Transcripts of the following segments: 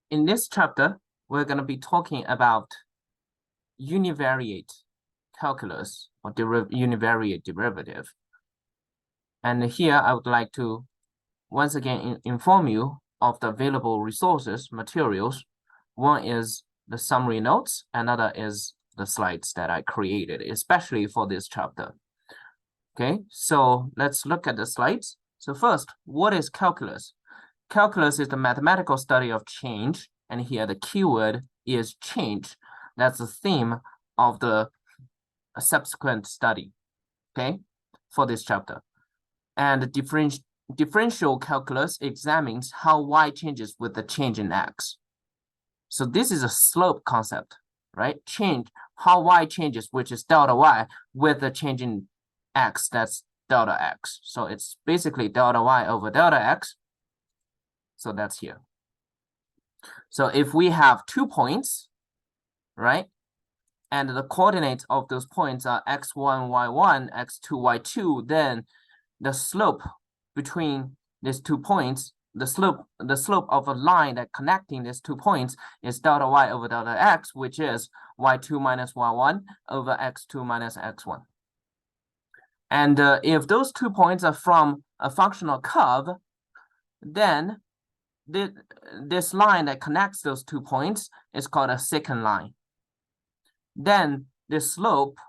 in this chapter, we're going to be talking about univariate calculus or univariate derivative. And here I would like to once again inform you of the available resources, materials. One is the summary notes, another is the slides that I created, especially for this chapter. Okay, so let's look at the slides. So first, what is calculus? Calculus is the mathematical study of change, and here the keyword is change. That's the theme of the subsequent study, okay, for this chapter. And differential calculus examines how y changes with the change in x. So this is a slope concept, right? Change, how y changes, which is delta y, with the change in x, that's delta x. So it's basically delta y over delta x. So that's here. So if we have 2 points, right, and the coordinates of those points are x1, y1, x2, y2, then the slope between these 2 points, the slope of a line that connecting these 2 points is delta y over delta x, which is y2 minus y1 over x2 minus x1. And if those 2 points are from a functional curve, then this line that connects those 2 points is called a secant line. Then the slope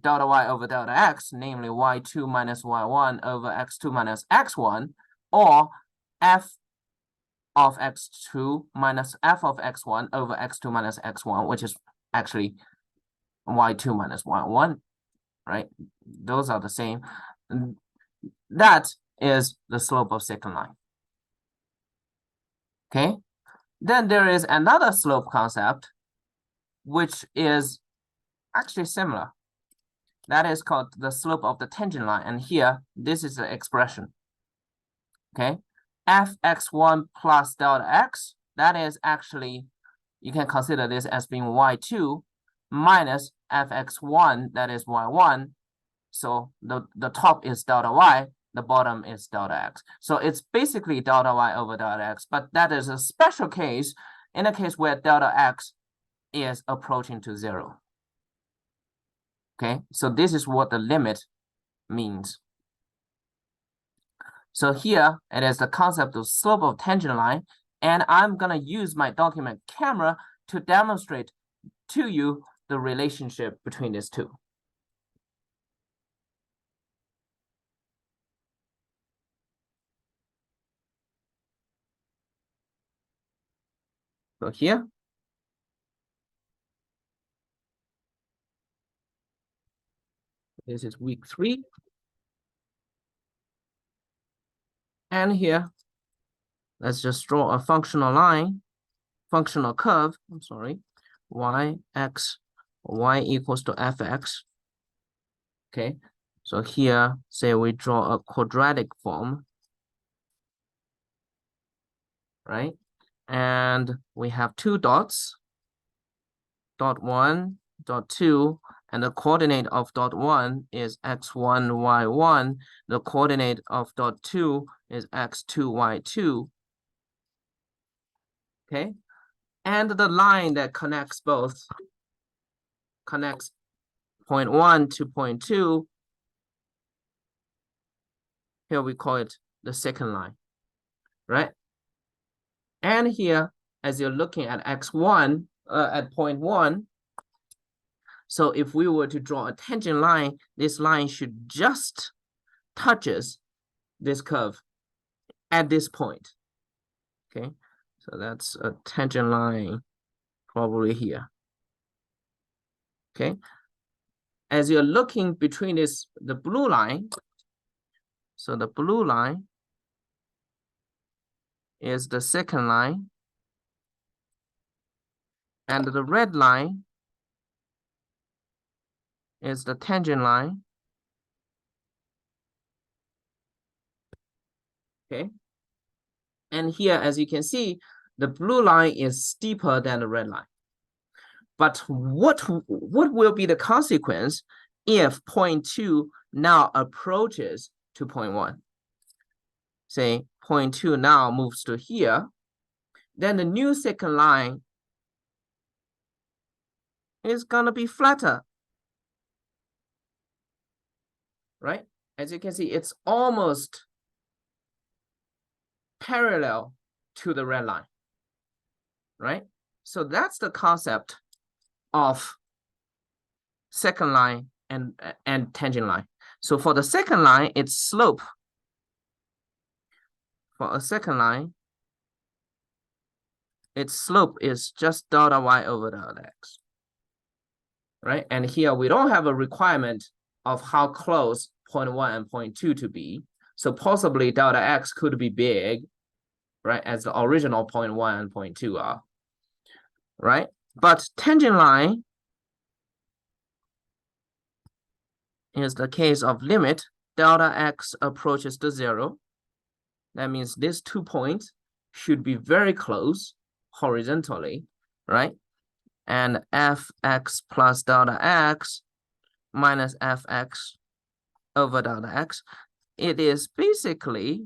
delta y over delta x, namely y2 minus y1 over x2 minus x1, or f of x2 minus f of x1 over x2 minus x1, which is actually y2 minus y1, right? Those are the same. That is the slope of secant line. Okay, then there is another slope concept, which is actually similar. That is called the slope of the tangent line. And here, this is the expression. Okay, fx1 plus delta x, that is actually, you can consider this as being y2 minus fx1, that is y1. So the top is delta y, the bottom is delta x. So it's basically delta y over delta x, but that is a special case in a case where delta x is approaching to 0. Okay, so this is what the limit means. So here it is the concept of slope of tangent line, and I'm gonna use my document camera to demonstrate to you the relationship between these two. So here, this is week 3. And here, let's just draw a functional line, functional curve, I'm sorry, y equals to fx. Okay, so here, say we draw a quadratic form, right? And we have 2 dots, dot 1, dot 2, and the coordinate of dot 1 is x1, y1. The coordinate of dot 2 is x2, y2. Okay, and the line that connects both, connects point 1 to point 2, here we call it the secant line, right? And here, as you're looking at x1, at point 1, so if we were to draw a tangent line, this line should just touches this curve at this point. Okay, so that's a tangent line probably here. Okay, as you're looking between the blue line, so the blue line is the secant line, and the red line is the tangent line. Okay, and here, as you can see, the blue line is steeper than the red line. But what will be the consequence if point 2 now approaches to point 1? Say point 2 now moves to here. then the new secant line is gonna be flatter, right? As you can see, it's almost parallel to the red line, right? So that's the concept of secant line and tangent line. So for the secant line, its slope for a secant line, its slope is just delta y over delta x, right? And here we don't have a requirement of how close 0.1 and 0.2 to be. So possibly delta x could be big, right? As the original 0.1 and 0.2 are, right? But tangent line is the case of limit delta x approaches to 0. That means these 2 points should be very close horizontally, right? And fx plus delta x minus fx over delta x, it is basically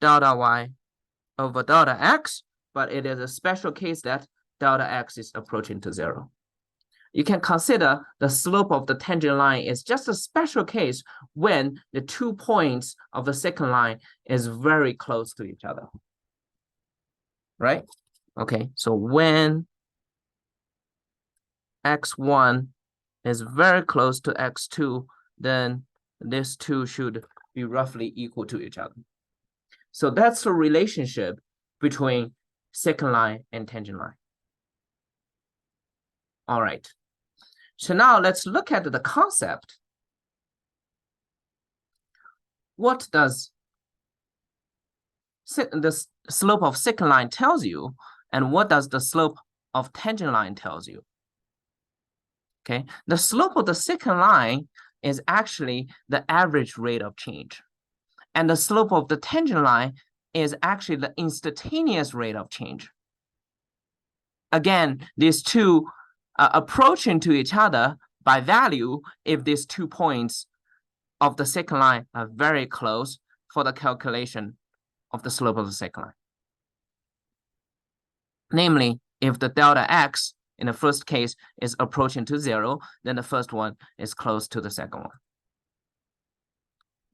delta y over delta x, but it is a special case that delta x is approaching to 0. You can consider the slope of the tangent line is just a special case when the 2 points of the secant line is very close to each other, right? Okay, so when x1 is very close to x2, then these two should be roughly equal to each other. So that's the relationship between secant line and tangent line. All right. So now let's look at the concept. What does the slope of secant line tells you, and what does the slope of tangent line tells you? Okay, the slope of the secant line is actually the average rate of change. And the slope of the tangent line is actually the instantaneous rate of change. Again, these two are approaching to each other by value if these 2 points of the secant line are very close for the calculation of the slope of the secant line. Namely, if the delta x in the first case is approaching to 0, then the first one is close to the second one.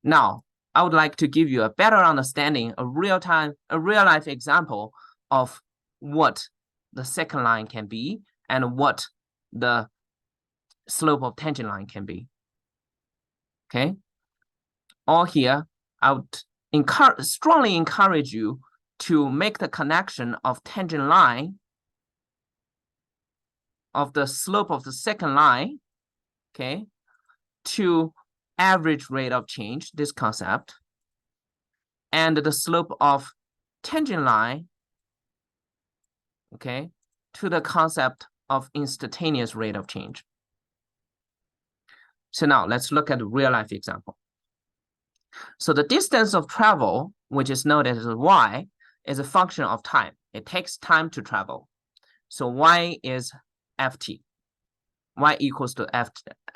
Now, I would like to give you a better understanding, a real-life example of what the secant line can be and what the slope of tangent line can be. Okay? All here, I would strongly encourage you to make the connection of tangent line of the slope of the secant line, okay, to average rate of change, this concept, and the slope of tangent line, okay, to the concept of instantaneous rate of change. So now let's look at a real-life example. So the distance of travel, which is known as y, is a function of time. It takes time to travel. So y is ft. Y equals to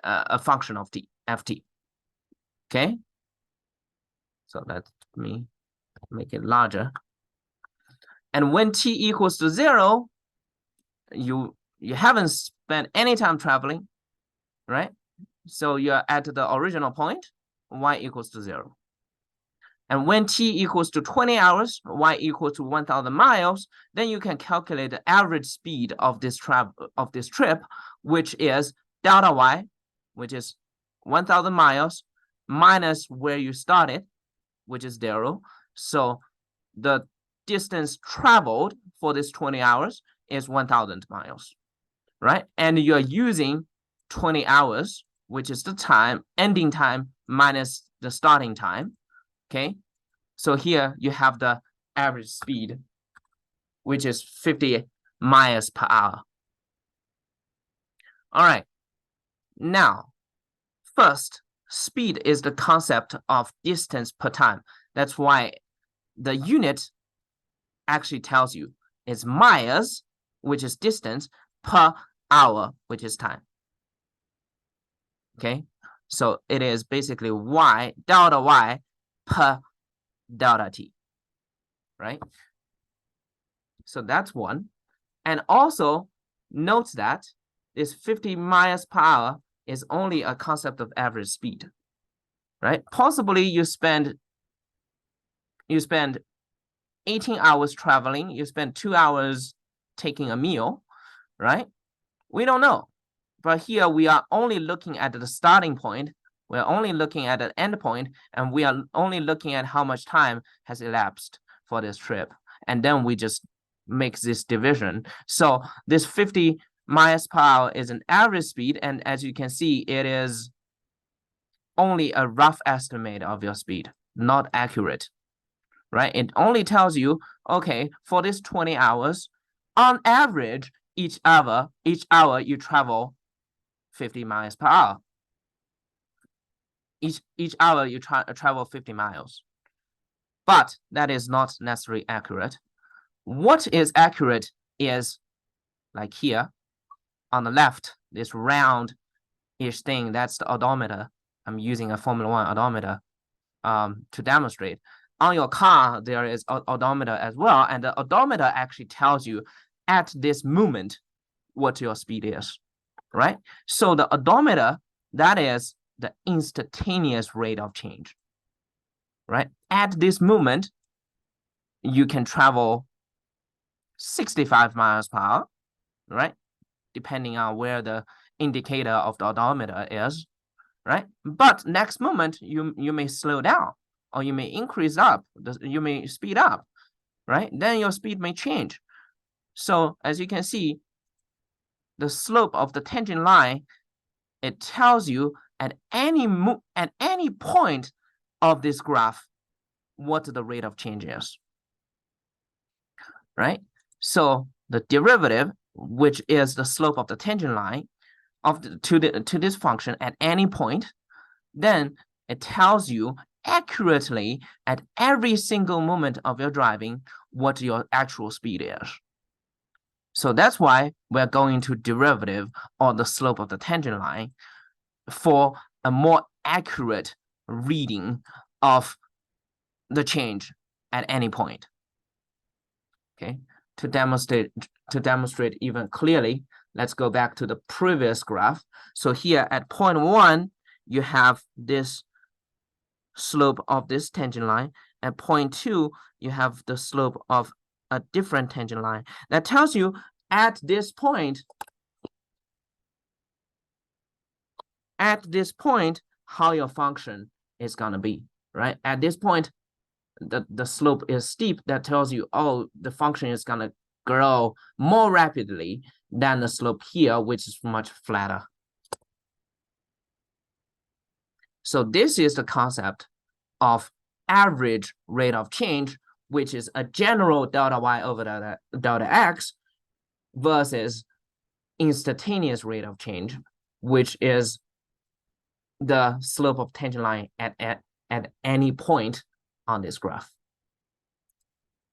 a function of ft. Okay? So let me make it larger. And when t equals to 0, you haven't spent any time traveling, right? So you're at the original point, y equals to 0. And when t equals to 20 hours, y equals to 1,000 miles, then you can calculate the average speed of this trip, which is delta y, which is 1,000 miles, minus where you started, which is 0. So the distance traveled for this 20 hours is 1,000 miles, right? And you're using 20 hours, which is the time, ending time minus the starting time, okay? So here you have the average speed, which is 50 miles per hour. All right. Now, first, speed is the concept of distance per time. That's why the unit actually tells you it's miles, which is distance, per hour, which is time. Okay, so it is basically y, delta y per delta t, right? So that's one. And also note that this 50 miles per hour is only a concept of average speed, right? Possibly you spend 18 hours traveling, you spend 2 hours taking a meal, right? We don't know. But here we are only looking at the starting point, we're only looking at the end point, and we are only looking at how much time has elapsed for this trip. And then we just make this division. So this 50 miles per hour is an average speed, and as you can see, it is only a rough estimate of your speed, not accurate, right? It only tells you, okay, for this 20 hours, on average, each hour you travel 50 miles per hour. Each hour you travel 50 miles. But that is not necessarily accurate. What is accurate is, like here, on the left, this round-ish thing, that's the odometer. I'm using a Formula 1 odometer to demonstrate. On your car, there is an odometer as well, and the odometer actually tells you at this moment what your speed is, right? So the odometer, that is the instantaneous rate of change, right? At this moment, you can travel 65 miles per hour, right? Depending on where the indicator of the odometer is, right? But next moment, you may slow down, or you may increase up, you may speed up, right? Then your speed may change. So as you can see, the slope of the tangent line, it tells you at any point of this graph what the rate of change is, right? So the derivative, which is the slope of the tangent line to this function at any point, then it tells you accurately at every single moment of your driving what your actual speed is. So that's why we're going to derivative or the slope of the tangent line for a more accurate reading of the change at any point. Okay, to demonstrate even clearly, let's go back to the previous graph. So here at point 1, you have this slope of this tangent line. At point 2, you have the slope of a different tangent line. That tells you at this point how your function is going to be, right? At this point, the slope is steep. That tells you, oh, the function is going to grow more rapidly than the slope here, which is much flatter. So this is the concept of average rate of change, which is a general delta y over delta x, versus instantaneous rate of change, which is the slope of tangent line at any point on this graph.